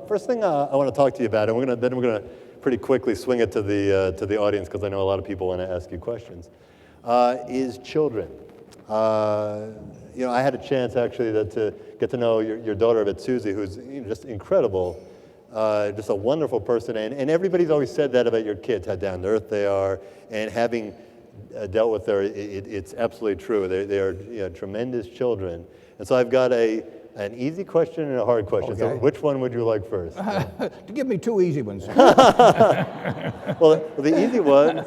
first thing I want to talk to you about, and we're gonna pretty quickly swing it to the audience because I know a lot of people want to ask you questions, is children. I had a chance actually to get to know your daughter, Susie, who's just incredible, just a wonderful person, and everybody's always said that about your kids, how down to earth they are, and having dealt with her, it's absolutely true. They are tremendous children, and so I've got an easy question and a hard question. Okay. So which one would you like first? To give me two easy ones. Well, the easy one,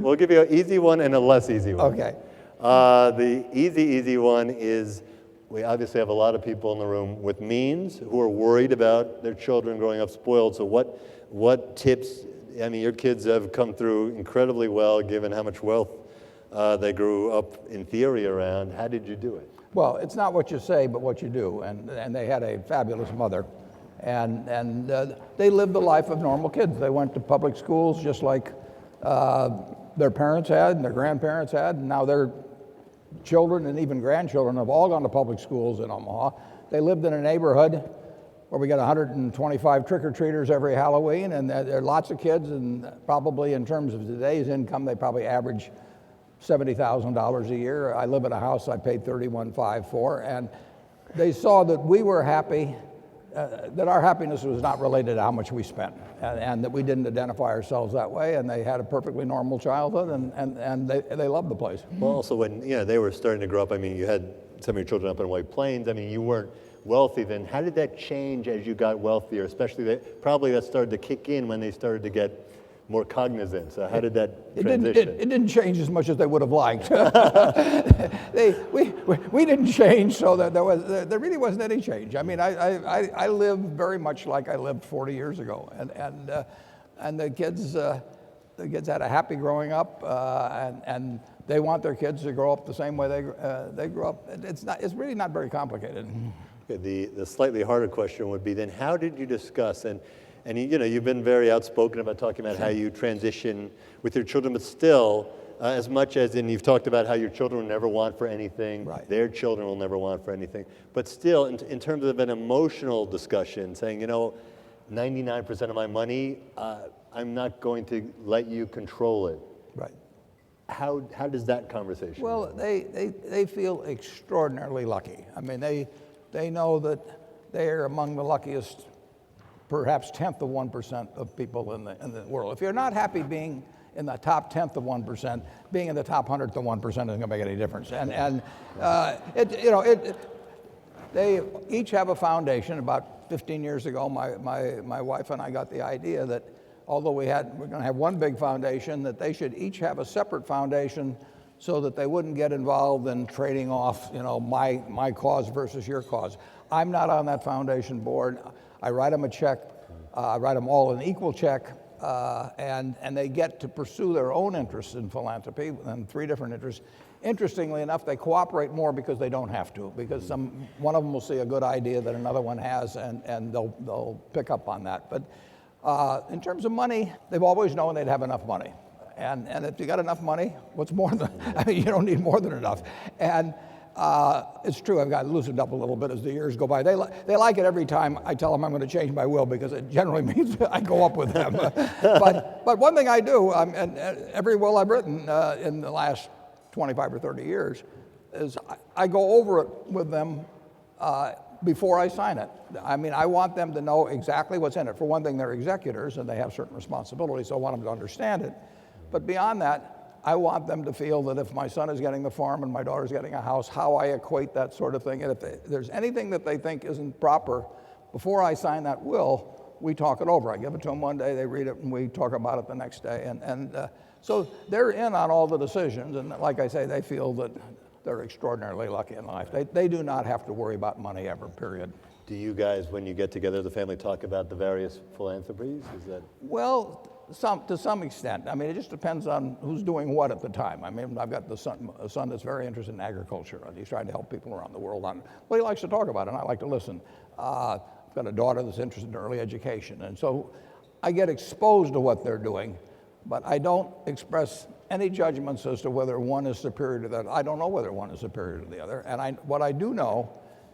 we'll give you an easy one and a less easy one. Okay. The easy one is, we obviously have a lot of people in the room with means who are worried about their children growing up spoiled. So what tips, I mean, your kids have come through incredibly well given how much wealth they grew up in theory around. How did you do it? Well, it's not what you say, but what you do. And they had a fabulous mother. And they lived the life of normal kids. They went to public schools just like their parents had and their grandparents had. And now their children and even grandchildren have all gone to public schools in Omaha. They lived in a neighborhood where we got 125 trick-or-treaters every Halloween. And there are lots of kids. And probably in terms of today's income, they probably average $70,000 a year. I live in a house I paid $31,500 for, and they saw that we were happy, that our happiness was not related to how much we spent, and that we didn't identify ourselves that way, and they had a perfectly normal childhood, and they loved the place. Well, also when they were starting to grow up, I mean, you had some of your children up in White Plains. I mean, you weren't wealthy then. How did that change as you got wealthier? Especially probably that started to kick in when they started to get more cognizant. So how did that transition? It didn't change as much as they would have liked. We didn't change, so that there really wasn't any change. I mean, I live very much like I lived 40 years ago, and the kids had a happy growing up, and they want their kids to grow up the same way they grew up. It's really not very complicated. Okay, the slightly harder question would be then, how did you discuss and you've been very outspoken about talking about how you transition with your children, but still, as much as you've talked about how your children will never want for anything, right. Their children will never want for anything, but still, in terms of an emotional discussion, saying, 99% of my money, I'm not going to let you control it. Right. How does that conversation Well, go? they feel extraordinarily lucky. I mean, they know that they are among the luckiest, perhaps 10th of 1% of people in the world. If you're not happy being in the top 10th of 1%, being in the top 100th of 1% isn't going to make any difference. They each have a foundation. About 15 years ago, my wife and I got the idea that although we're going to have one big foundation, that they should each have a separate foundation so that they wouldn't get involved in trading off, my cause versus your cause. I'm not on that foundation board. I write them a check. I write them all an equal check, and they get to pursue their own interests in philanthropy, and 3 different interests. Interestingly enough, they cooperate more because they don't have to, because one of them will see a good idea that another one has, and they'll pick up on that. But in terms of money, they've always known they'd have enough money, and if you got enough money, what's more than? I mean, you don't need more than enough, and. It's true, I've got loosened up a little bit as the years go by. They like it every time I tell them I'm going to change my will, because it generally means I go up with them. But one thing I do, and every will I've written in the last 25 or 30 years, is I go over it with them before I sign it. I mean, I want them to know exactly what's in it. For one thing, they're executors and they have certain responsibilities, so I want them to understand it. But beyond that, I want them to feel that if my son is getting the farm and my daughter's getting a house, how I equate that sort of thing. And if there's anything that they think isn't proper, before I sign that will, we talk it over. I give it to them one day, they read it, and we talk about it the next day. So they're in on all the decisions, and like I say, they feel that they're extraordinarily lucky in life. They do not have to worry about money ever, period. Do you guys, when you get together as a family, talk about the various philanthropies? Well, to some extent. I mean, it just depends on who's doing what at the time. I mean, I've got a son that's very interested in agriculture, and he's trying to help people around the world on what he likes to talk about, and I like to listen. I've got a daughter that's interested in early education, and so I get exposed to what they're doing, but I don't express any judgments as to whether one is superior to the other. I don't know whether one is superior to the other, and what I do know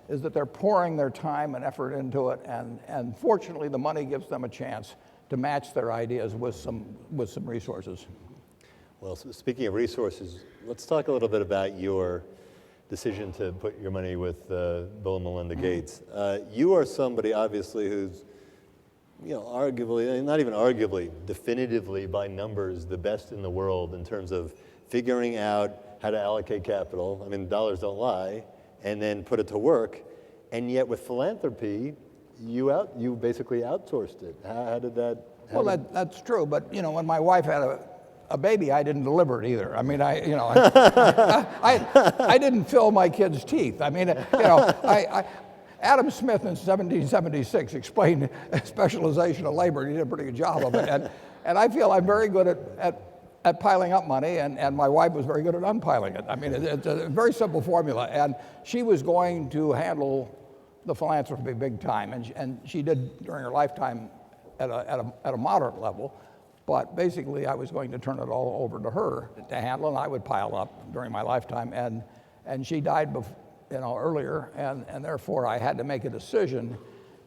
is that they're pouring their time and effort into it, and fortunately the money gives them a chance to match their ideas with some resources. Well, so speaking of resources, let's talk a little bit about your decision to put your money with Bill and Melinda Gates. You are somebody, obviously, who's, arguably, not even arguably, definitively by numbers, the best in the world in terms of figuring out how to allocate capital. I mean, dollars don't lie, and then put it to work. And yet with philanthropy, you basically outsourced it. How did that happen? Well, that's true, but when my wife had a baby, I didn't deliver it either. I mean, I didn't fill my kids' teeth. I mean, Adam Smith in 1776 explained specialization of labor, and he did a pretty good job of it. And I feel I'm very good at piling up money, and my wife was very good at unpiling it. I mean, it's a very simple formula, and she was going to handle the philanthropy big time, and she did during her lifetime at a moderate level. But basically, I was going to turn it all over to her to handle, and I would pile up during my lifetime. And she died earlier, and therefore I had to make a decision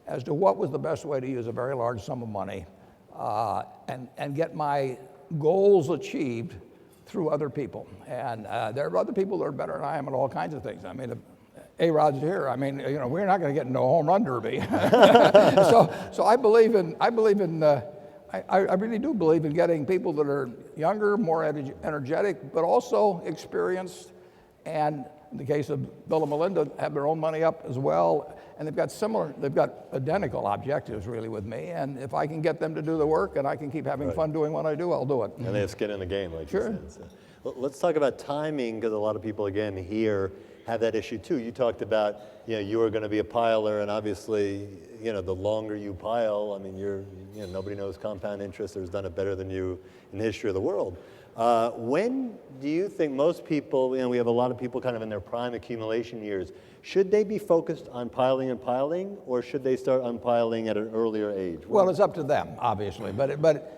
as to what was the best way to use a very large sum of money and get my goals achieved through other people. And there are other people that are better than I am at all kinds of things. I mean, A-Rod's here. I mean, we're not going to get into a home run derby. So I believe in. I really do believe in getting people that are younger, more energetic, but also experienced. And in the case of Bill and Melinda, have their own money up as well. And they've got identical objectives really with me. And if I can get them to do the work and I can keep having fun doing what I do, I'll do it. And they have skin in the game, like sure. you said. So, well, let's talk about timing, because a lot of people, again, here have that issue too. You talked about, you were going to be a piler, and obviously, the longer you pile, I mean, nobody knows compound interest or has done it better than you in the history of the world. When do you think most people, we have a lot of people kind of in their prime accumulation years, should they be focused on piling and piling, or should they start unpiling at an earlier age? Well, it's up to them, obviously, but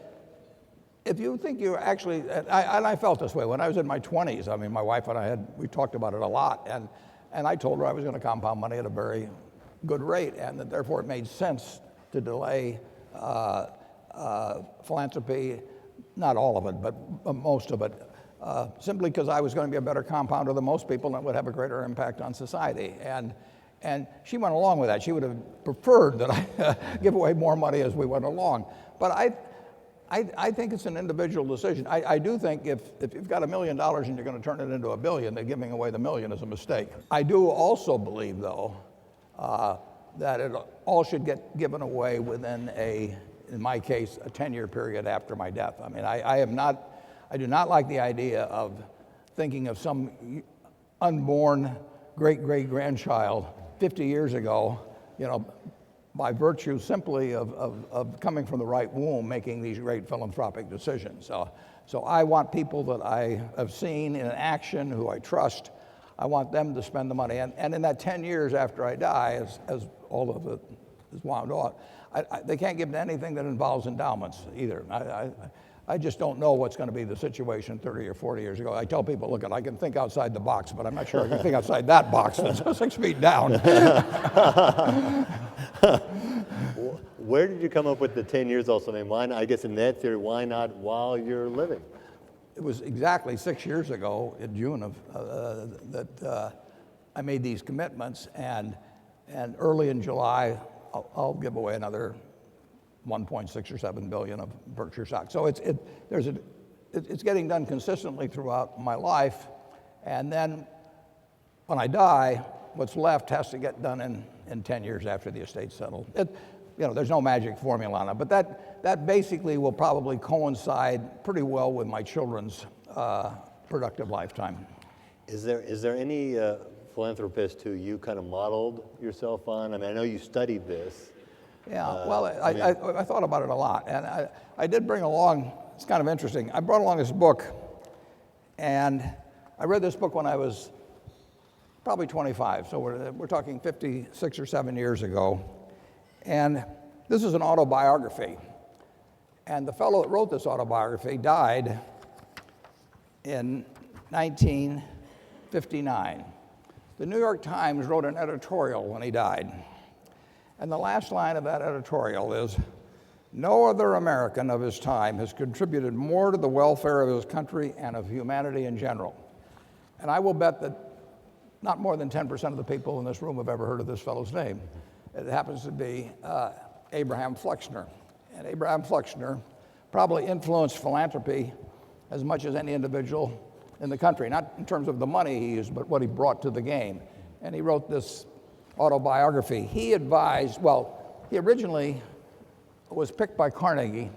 if you think you're actually, and I felt this way when I was in my 20s. I mean, my wife and we talked about it a lot, and I told her I was going to compound money at a very good rate, and that therefore it made sense to delay philanthropy, not all of it, but most of it, simply because I was going to be a better compounder than most people and it would have a greater impact on society. And she went along with that. She would have preferred that I give away more money as we went along. But I think it's an individual decision. I do think if you've got $1 million and you're going to turn it into $1 billion, then giving away the $1 million is a mistake. I do also believe, though, that it all should get given away within in my case, a 10-year period after my death. I mean, I do not like the idea of thinking of some unborn great-great-grandchild 50 years ago, by virtue simply of coming from the right womb, making these great philanthropic decisions. So I want people that I have seen in action, who I trust. I want them to spend the money. And in that 10 years after I die, as all of it is wound up, they can't give to anything that involves endowments either. I just don't know what's going to be the situation 30 or 40 years ago. I tell people, look, I can think outside the box, but I'm not sure I can think outside that box that's 6 feet down. Where did you come up with the 10 years also? I mean, why not, I guess in that theory, why not while you're living? It was exactly 6 years ago in June that I made these commitments, and early in July, I'll give away another 1.6 or 7 billion of Berkshire stock. So it's getting done consistently throughout my life, and then when I die, what's left has to get done in 10 years after the estate's settled. There's no magic formula on it, but that basically will probably coincide pretty well with my children's productive lifetime. Is there any philanthropist who you kind of modeled yourself on? I mean, I know you studied this. Yeah, well, I thought about it a lot, and I did bring along, it's kind of interesting, I brought along this book, and I read this book when I was probably 25, so we're talking 56 or 7 years ago, and this is an autobiography, and the fellow that wrote this autobiography died in 1959. The New York Times wrote an editorial when he died. And the last line of that editorial is, "No other American of his time has contributed more to the welfare of his country and of humanity in general." And I will bet that not more than 10% of the people in this room have ever heard of this fellow's name. It happens to be Abraham Flexner. And Abraham Flexner probably influenced philanthropy as much as any individual in the country, not in terms of the money he used, but what he brought to the game. And he wrote this autobiography. He advised, well, he originally was picked by Carnegie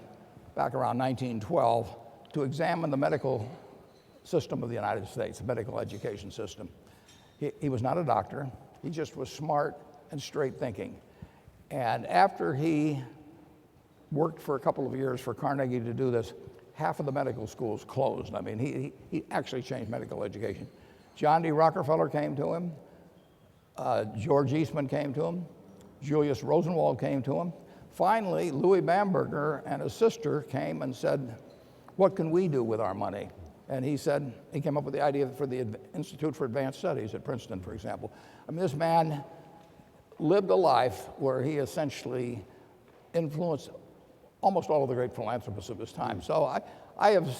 back around 1912 to examine the medical system of the United States, the medical education system. He was not a doctor. He just was smart and straight thinking. And after he worked for a couple of years for Carnegie to do this, half of the medical schools closed. I mean, he actually changed medical education. John D. Rockefeller came to him. George Eastman came to him. Julius Rosenwald came to him. Finally, Louis Bamberger and his sister came and said, "What can we do with our money?" And he said, he came up with the idea for the Institute for Advanced Studies at Princeton, for example. I mean, this man lived a life where he essentially influenced almost all of the great philanthropists of his time. So I've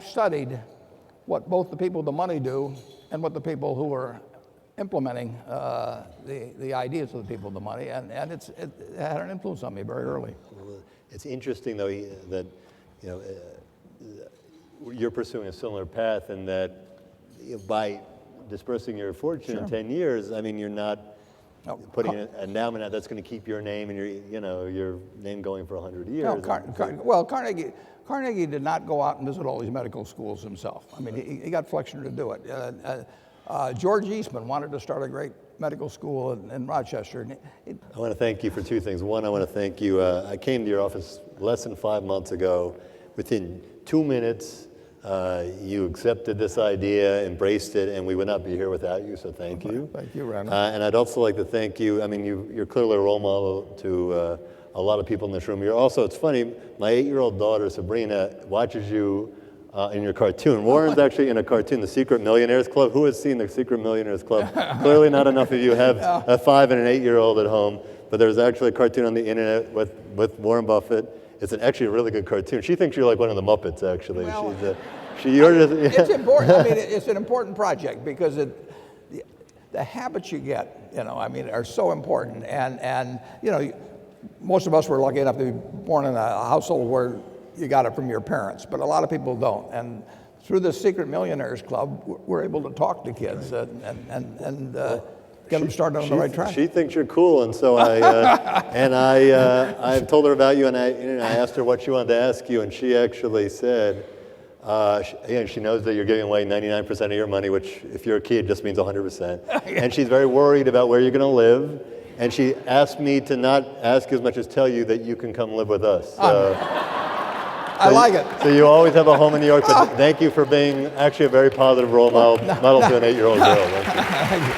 studied what both the people with the money do and what the people who are implementing the ideas of the people with the money, and it had an influence on me very early. Well, it's interesting, though, that you're pursuing a similar path, and that by dispersing your fortune in 10 years, I mean, you're not putting an endowment out that's going to keep your name and your name going for 100 years. Well, Carnegie did not go out and visit all these medical schools himself. I mean, he got Flexner to do it. George Eastman wanted to start a great medical school in Rochester. I want to thank you for two things. One, I want to thank you. I came to your office less than 5 months ago. Within 2 minutes, you accepted this idea, embraced it, and we would not be here without you, so thank you. Thank you, Randall. And I'd also like to thank you. I mean, you're clearly a role model to a lot of people in this room. You're also, it's funny, my 8-year-old daughter, Sabrina, watches you in your cartoon. Warren's actually in a cartoon, The Secret Millionaires Club. Who has seen The Secret Millionaires Club? Clearly not enough of you have a 5 and an 8-year-old at home, but there's actually a cartoon on the internet with Warren Buffett. It's actually a really good cartoon. She thinks you're like one of the Muppets, actually. Well, It's important. I mean, it's an important project because the habits you get, are so important. And most of us were lucky enough to be born in a household where you got it from your parents, but a lot of people don't. And through the Secret Millionaires Club, we're able to talk to kids and get them started on the right track. She thinks you're cool, and so I've told her about you, and I asked her what she wanted to ask you, and she actually said, she knows that you're giving away 99% of your money, which if you're a kid just means 100%. And she's very worried about where you're going to live, and she asked me to not ask you as much as tell you that you can come live with us. I like it. So you always have a home in New York, but thank you for being actually a very positive role model to an 8-year-old girl. Thank you.